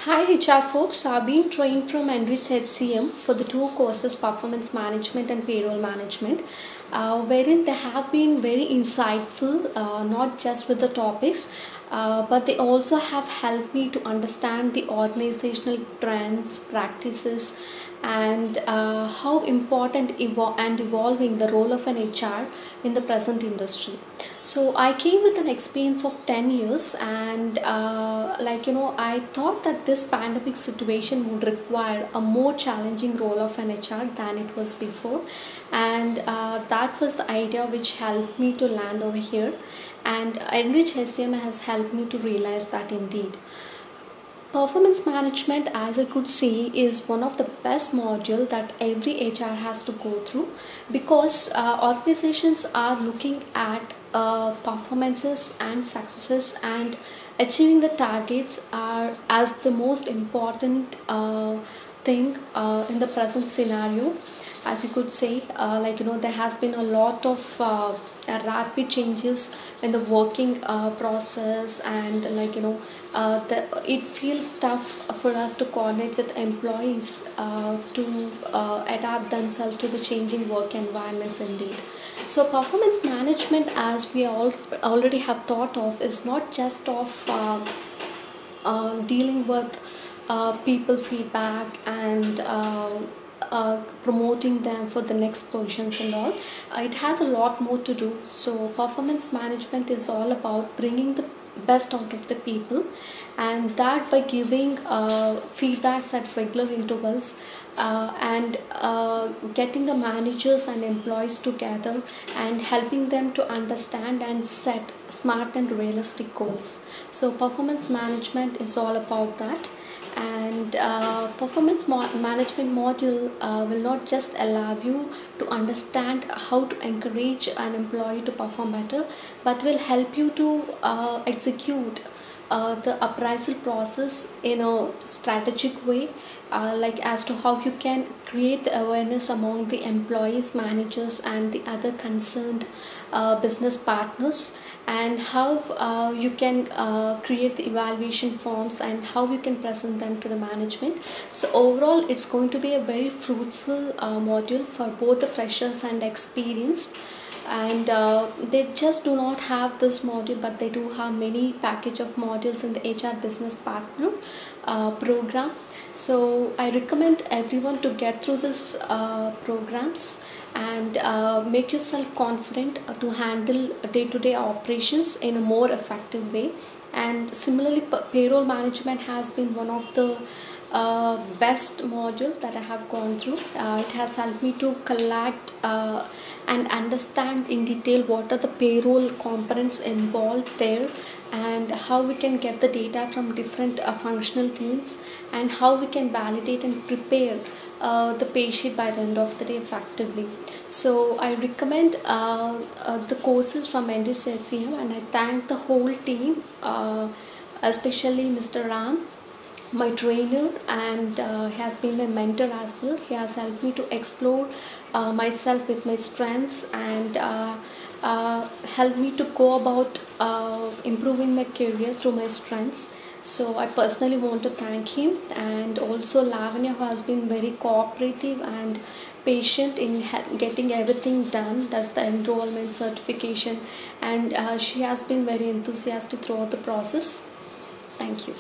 Hi HR folks, I've been trained from Andrews HCM for the two courses Performance Management and Payroll Management, wherein they have been very insightful, not just with the topics, but they also have helped me to understand the organizational trends, practices, and how important and evolving the role of an HR in the present industry. So I came with an experience of 10 years, and I thought that this pandemic situation would require a more challenging role of an HR than it was before, and that was the idea which helped me to land over here. And Enrich SCM has helped me to realize that indeed performance management, as I could see, is one of the best module that every HR has to go through, because organizations are looking at performances and successes, and achieving the targets are as the most important thing in the present scenario. As you could say, there has been a lot of rapid changes in the working process, and it feels tough for us to coordinate with employees to adapt themselves to the changing work environments indeed. So performance management, as we all already have thought of, is not just of dealing with people feedback and promoting them for the next positions and all. It has a lot more to do. So performance management is all about bringing the best out of the people, and that by giving feedbacks at regular intervals, and getting the managers and employees together and helping them to understand and set smart and realistic goals. So performance management is all about that. And performance management module will not just allow you to understand how to encourage an employee to perform better, but will help you to execute the appraisal process in a strategic way, like as to how you can create the awareness among the employees, managers, and the other concerned business partners, and how you can create the evaluation forms and how you can present them to the management. So overall, it's going to be a very fruitful module for both the freshers and experienced. And they just do not have this module, but they do have many package of modules in the HR business partner program. So I recommend everyone to get through this programs, and make yourself confident to handle day-to-day operations in a more effective way. And similarly, payroll management has been one of the best module that I have gone through. It has helped me to collect and understand in detail what are the payroll components involved there, and how we can get the data from different functional teams, and how we can validate and prepare the pay sheet by the end of the day effectively. So I recommend the courses from Andrews HCM, and I thank the whole team, especially Mr. Ram, my trainer, and he has been my mentor as well. He has helped me to explore myself with my strengths, and helped me to go about improving my career through my strengths. So I personally want to thank him, and also Lavanya, who has been very cooperative and patient in getting everything done. That's the enrollment certification, and she has been very enthusiastic throughout the process. Thank you.